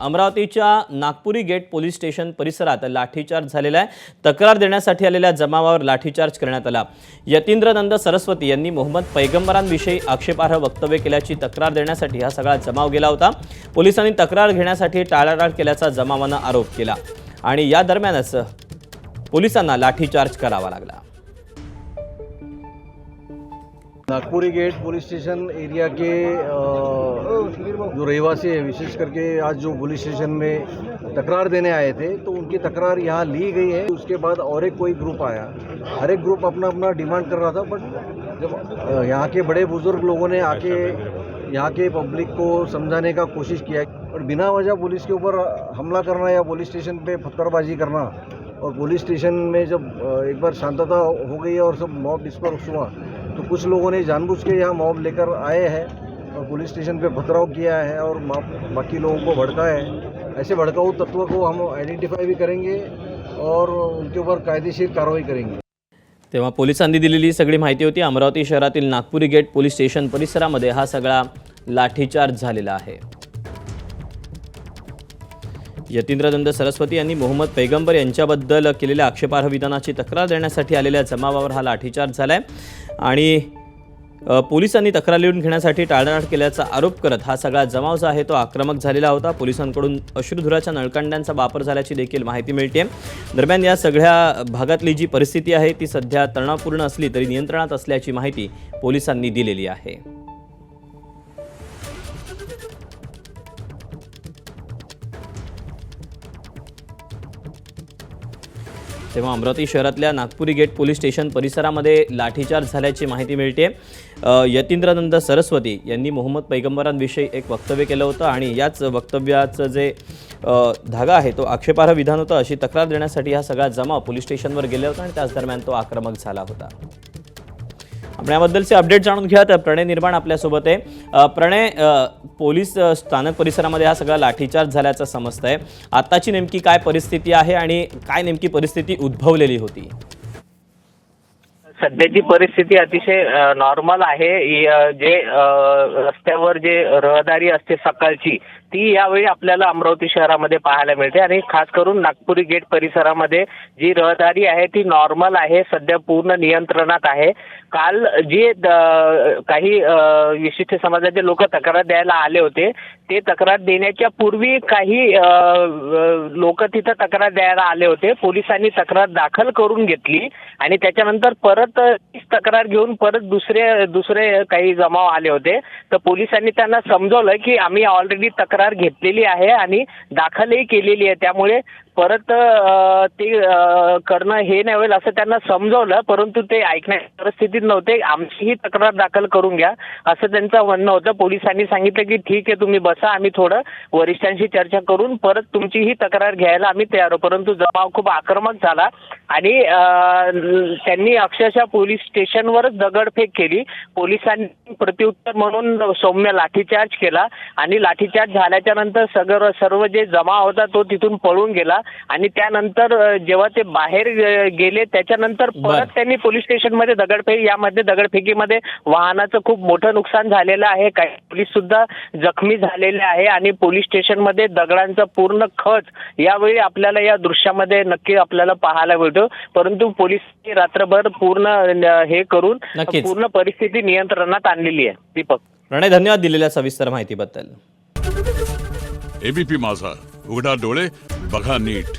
अमरावतीच्या Nagpuri gate police station परिसरात लाठीचार्ज झालेला आहे। तक्रार देण्यासाठी आलेल्या जमावावर लाठीचार्ज करण्यात आला। यतींद्रनंद सरस्वती यांनी मोहम्मद पैगंबरांविषयी आक्षेपार्ह वक्तव्य केल्याची तक्रार देण्यासाठी हा सगळा जमाव गेला होता। पोलिसांनी तक्रार घेण्यासाठी टाळाटाळ केल्याचा जमावाने आरोप केला आणि या दरम्यानच पोलिसांना लाठीचार्ज करावा लागला। Nagpuri gate police station area के जो रहवासी है, विशेष करके आज जो पुलिस स्टेशन में तकरार देने आए थे, तो उनकी तकरार यहाँ ली गई है। उसके बाद और एक कोई ग्रुप आया, हर एक ग्रुप अपना अपना डिमांड कर रहा था। बट जब यहाँ के बड़े बुजुर्ग लोगों ने आके यहाँ के पब्लिक को समझाने का कोशिश किया, और बिना वजह पुलिस के ऊपर हमला करना या पुलिस स्टेशन पे पत्थरबाजी करना, और पुलिस स्टेशन में जब एक बार शांतता हो गई और सब मॉब डिस्पर्स हुआ, तो कुछ लोगों ने जानबूझ के यहाँ मॉब लेकर आए हैं और पुलिस स्टेशन पे पथराव किया है और बाकी लोगों को भड़काया है। ऐसे भड़काऊ तत्व को हम आइडेंटिफाई भी करेंगे और उनके ऊपर कायदेशीर कार्रवाई करेंगे। तेव्हा पोलिसांनी दिलेली सगळी माहिती होती। अमरावती शहरातील नागपुरी गेट पोलीस स्टेशन परिसरामध्ये हा सगळा लाठीचार्ज झालेला आहे। यतींद्रनंद सरस्वती यांनी मोहम्मद पैगंबर यांच्याबद्दल केलेल्या आक्षेपार्ह विधानाची तक्रार देण्यासाठी आलेल्या जमावावर हा लाठीचार्ज झालाय आणि पोलिसांनी तक्रार लिहून घेण्यासाठी टाळाटाळ केल्याचा आरोप करत हा सगळा जमाव जो आहे तो आक्रमक झालेला होता। पोलिसांकडून अश्रुधुराच्या नळकांड्यांचा वापर झाल्याची देखील माहिती मिळते। दरम्यान या सगळ्या भागातली जी परिस्थिती आहे ती सध्या तणावपूर्ण असली तरी नियंत्रणात असल्याची माहिती पोलिसांनी दिलेली आहे। तेव्हा अमरावती शहरातल्या नागपुरी गेट पोलीस स्टेशन परिसरामध्ये लाठीचार्ज झाल्याची माहिती मिळते। यतींद्रनंद सरस्वती यांनी मोहम्मद पैगंबरांविषयी एक वक्तव्य केलं होतं आणि याच वक्तव्याचं जे धागा आहे तो आक्षेपार्ह विधान होतं अशी तक्रार देण्यासाठी हा सगळा जमाव पोलीस स्टेशनवर गेला होता आणि त्याच दरम्यान तो आक्रमक झाला होता। आपण याबद्दलचे अपडेट जाणून घ्या तर प्रणय निर्माण आपल्यासोबत आहे। प्रणय, पोलीस स्थानक परिसरामध्ये हा सगळा लाठीचार्ज झाल्याचं समजतंय। आताची नेमकी काय परिस्थिती आहे आणि काय नेमकी परिस्थिती उद्भवलेली होती? सध्याची परिस्थिती अतिशय नॉर्मल आहे। जे रस्त्यावर जे रहदारी असते सकाळची ती यावेळी आपल्याला अमरावती शहरामध्ये पाहायला मिळते आणि खास करून नागपुरी गेट परिसरामध्ये जी रहदारी आहे ती नॉर्मल आहे, सध्या पूर्ण नियंत्रणात आहे। काल जे काही विशिष्ट समाजाचे लोक तक्रार द्यायला आले होते ते तक्रार देण्याच्या पूर्वी काही लोक तिथं तक्रार द्यायला आले होते। पोलिसांनी तक्रार दाखल करून घेतली आणि त्याच्यानंतर परत तक्रार घेऊन परत दुसरे काही जमाव आले होते। तर पोलिसांनी त्यांना समजवलं की आम्ही ऑलरेडी तक्रार घेतलेली आहे आणि दाखलही केलेली आहे, त्यामुळे परत ते करणं हे नाही होईल असं त्यांना समजवलं, परंतु ते ऐकण्याच्या परिस्थितीत नव्हते। आमचीही तक्रार दाखल करून घ्या असं त्यांचं म्हणणं होतं। पोलिसांनी सांगितलं की ठीक आहे तुम्ही बसा, आम्ही थोडं वरिष्ठांशी चर्चा करून परत तुमची ही तक्रार घ्यायला आम्ही तयार आहोत। परंतु जमाव खूप आक्रमक झाला आणि त्यांनी अक्षरशः पोलीस स्टेशनवरच दगडफेक केली। पोलिसांनी प्रत्युत्तर म्हणून सौम्य लाठीचार्ज केला आणि लाठीचार्ज झाल्याच्या नंतर सर्व जे जमाव होता तो तिथून पळून गेला आणि त्यानंतर जेव्हा ते बाहेर गेले त्याच्यानंतर परत त्यांनी पोलीस स्टेशनमध्ये यामध्ये दगडफेकीमध्ये वाहनाचं खूप मोठं नुकसान झालेलं आहे। काही पोलीस सुद्धा जखमी झालेले आहे आणि पोलीस स्टेशनमध्ये दगडांचा पूर्ण खच यावेळी आपल्याला या दृश्यामध्ये नक्की आपल्याला पाहायला मिळतो। परंतु पोलिसांनी रात्रभर पूर्ण हे करून पूर्ण परिस्थिती नियंत्रणात आणलेली आहे। दीपक, प्रणय, धन्यवाद दिलेल्या सविस्तर माहितीबद्दल। एबीपी माझा, उघडा डोळे बघा नीट।